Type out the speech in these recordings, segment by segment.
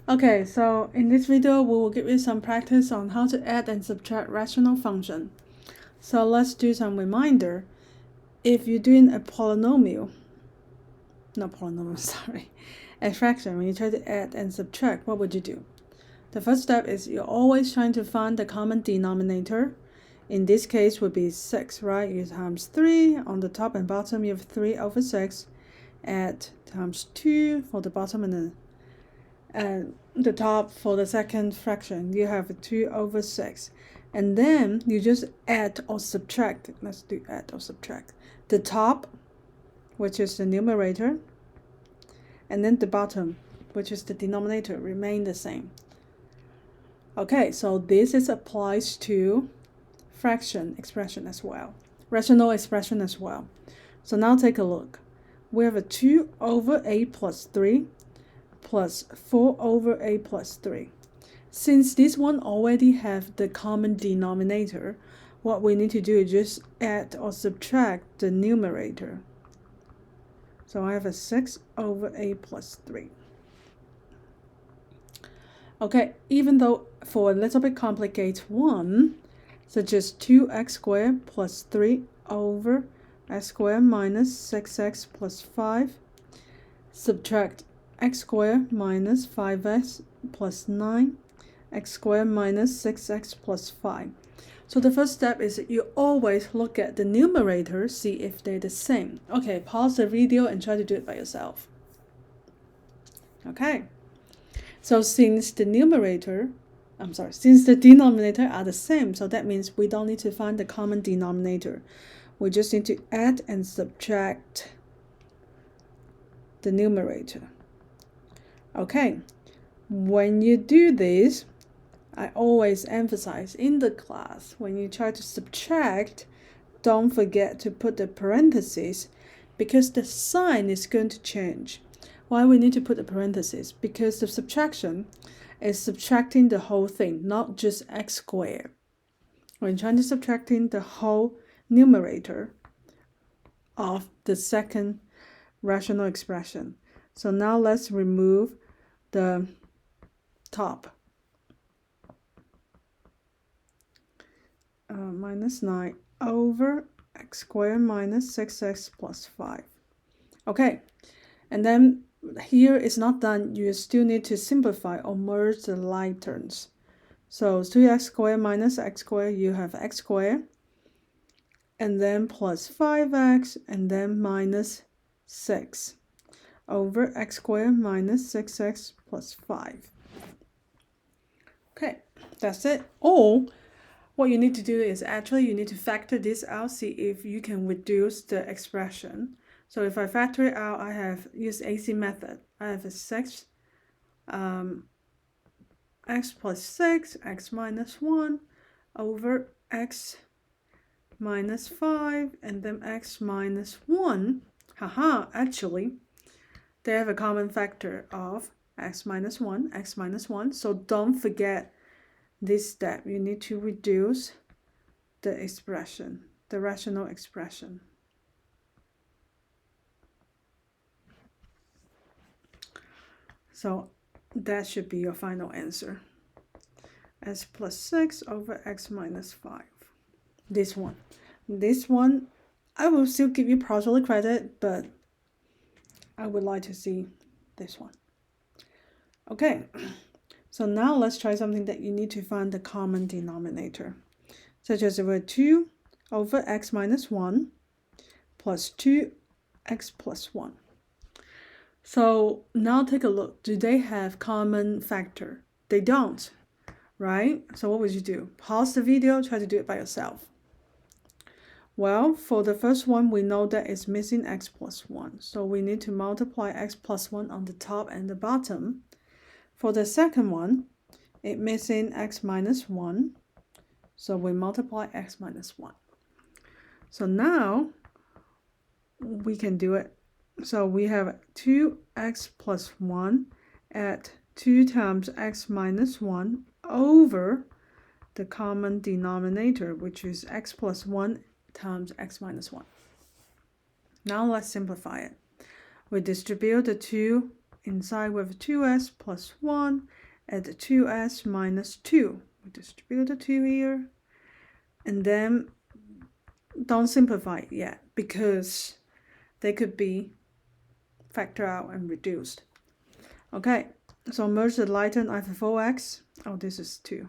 Okay, so in this video, we will give you some practice on how to add and subtract rational function. So let's do some reminder. If you're doing a polynomial, not polynomial, sorry, a fraction, when you try to add and subtract, what would you do? The first step is you're always trying to find the common denominator. In this case would be 6, right? You times 3. On the top and bottom, you have 3 over 6. Add times 2 for the bottom and the top for the second fraction. You have 2 over 6. And then you just add or subtract. Let's do add or subtract. The top, which is the numerator, and then the bottom, which is the denominator, remain the same. Okay, so this applies to fraction expression as well, rational expression as well. So now take a look. We have a 2 over a plus 3 plus 4 over a plus 3. Since this one already have the common denominator, what we need to do is just add or subtract the numerator. So I have a 6 over a plus 3. Okay, even though for a little bit complicated one, such as 2x squared plus 3 over x squared minus 6x plus 5, subtract x squared minus 5x plus 9, x squared minus 6x plus 5. So the first step is you always look at the numerator, see if they're the same. Okay, pause the video and try to do it by yourself. Okay, so since the denominator are the same, so that means we don't need to find the common denominator. We just need to add and subtract the numerator. Okay, when you do this, I always emphasize in the class, when you try to subtract, don't forget to put the parentheses because the sign is going to change. Why we need to put the parentheses? Because the subtraction is subtracting the whole thing, not just x squared. When trying to subtracting the whole numerator of the second rational expression. So now let's remove the top. Minus 9 over x squared minus 6x plus 5. Okay, and then here it's not done. You still need to simplify or merge the like terms. So 2x squared minus x squared, you have x squared, and then plus 5x, and then minus 6 over x squared minus 6x plus 5. Okay, that's it. Or what you need to do is actually you need to factor this out, see if you can reduce the expression. So if I factor it out, I have used AC method. I have a 6, x plus 6, x minus 1 over x minus 5, and then x minus 1. Haha, actually, they have a common factor of x minus 1, x minus 1. So don't forget this step. You need to reduce the expression, the rational expression. So that should be your final answer. X plus 6 over x minus 5. This one, I will still give you partially credit, but I would like to see this one. Okay, so now let's try something that you need to find the common denominator, such as over 2 over x minus 1 plus 2x plus 1. So now take a look. Do they have common factor? They don't, right? So what would you do? Pause the video, try to do it by yourself. Well, for the first one, we know that it's missing x plus 1. So we need to multiply x plus 1 on the top and the bottom. For the second one, it's missing x minus 1. So we multiply x minus 1. So now we can do it. So we have 2x plus 1 at 2 times x minus 1 over the common denominator, which is x plus 1 times x minus 1. Now let's simplify it. We distribute the 2 inside with 2s plus 1 at 2s minus 2. We distribute the 2 here. And then don't simplify it yet because they could be factored out and reduced. Okay, so merge the light term. I have 4x. Oh, this is 2.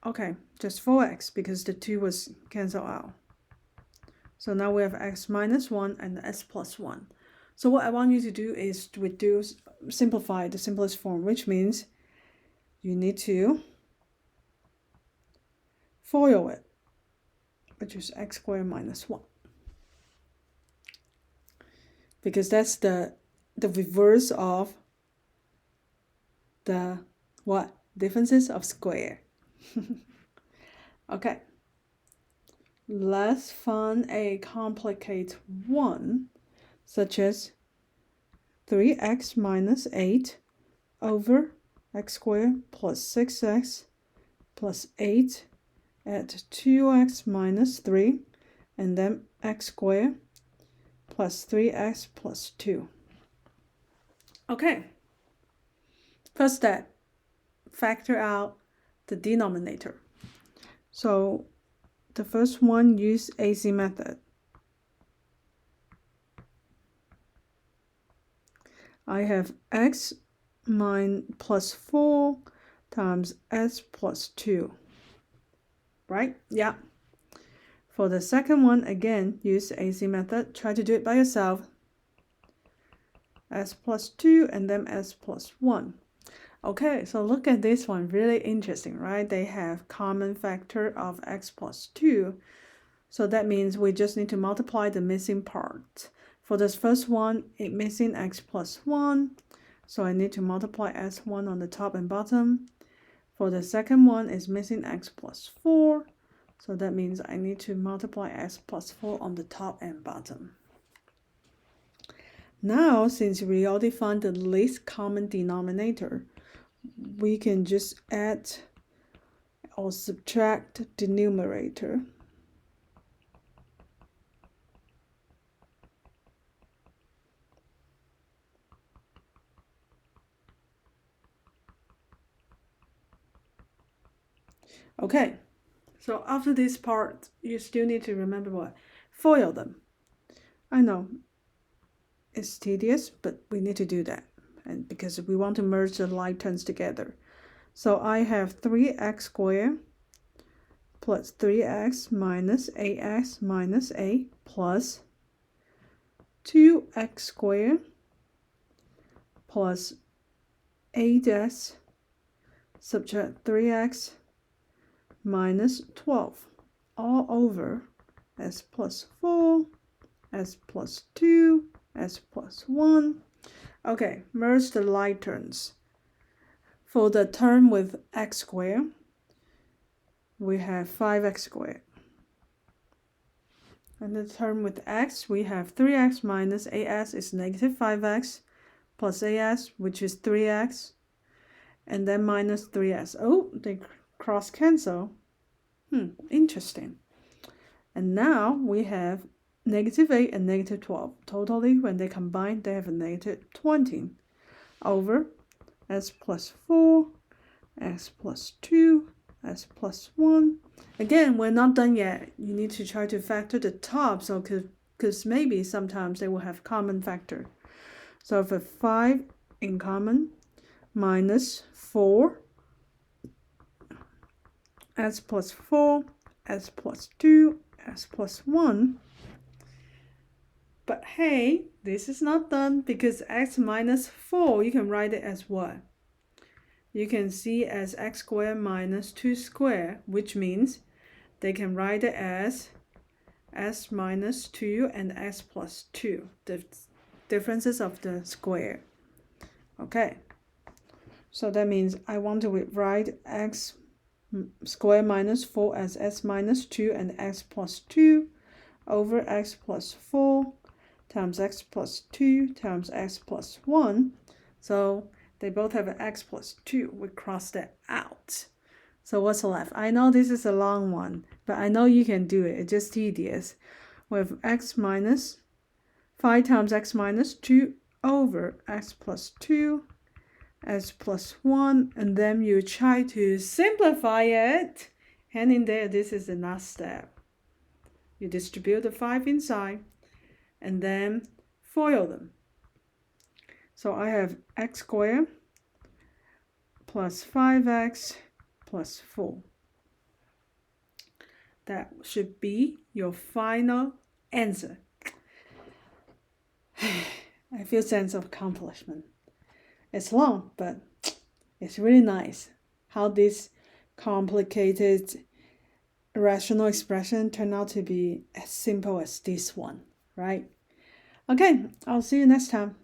Okay, just 4x because the 2 was cancelled out. So now we have x minus 1 and s plus 1. So what I want you to do is to simplify the simplest form, which means you need to FOIL it, which is x squared minus 1. Because that's the reverse of the what? Differences of square. Okay. Let's find a complicated one, such as 3x minus 8 over x squared plus 6x plus 8 at 2x minus 3, and then x squared plus 3x plus 2. Okay. First step, factor out the denominator. So the first one, use AC method. I have x plus 4 times s plus 2. Right? Yeah. For the second one, again, use AC method. Try to do it by yourself. S plus 2 and then s plus 1. Okay, so look at this one. Really interesting, right? They have common factor of x plus 2. So that means we just need to multiply the missing part. For this first one, it missing x plus 1. So I need to multiply s1 on the top and bottom. For the second one, is missing x plus 4. So that means I need to multiply x plus 4 on the top and bottom. Now, since we already found the least common denominator, we can just add or subtract the numerator. Okay, so after this part, you still need to remember what? FOIL them. I know it's tedious, but we need to do that, and because we want to merge the like terms together. So I have 3x squared plus 3x minus 8x minus 8 plus 2x squared plus 8s subtract 3x minus 12 all over s plus 4, s plus 2, s plus 1. Okay, merge the like terms. For the term with x squared, we have 5x squared. And the term with x, we have 3x minus 8s is negative 5x plus 8s, which is 3x, and then minus 3s. Oh, they cross cancel. Interesting. And now we have negative 8 and negative 12. Totally, when they combine, they have a negative 20 over s plus 4, s plus 2, s plus 1. Again, we're not done yet. You need to try to factor the top, so because maybe sometimes they will have common factor. So for 5 in common, minus 4, s plus 4, s plus 2, s plus 1. But hey, this is not done because x minus 4, you can write it as what? You can see as x squared minus 2 squared, which means they can write it as s minus 2 and s plus 2, the differences of the square. Okay, so that means I want to write x squared minus 4 as s minus 2 and x plus 2 over x plus 4 times x plus 2 times x plus 1. So they both have an x plus 2. We cross that out. So what's left? I know this is a long one, but I know you can do it. It's just tedious. We have x minus 5 times x minus 2 over x plus 2, x plus 1, and then you try to simplify it. And in there, this is the last step. You distribute the 5 inside, and then FOIL them. So I have x squared plus 5x plus 4. That should be your final answer. I feel sense of accomplishment. It's long, but it's really nice how this complicated rational expression turned out to be as simple as this one, right? Okay, I'll see you next time.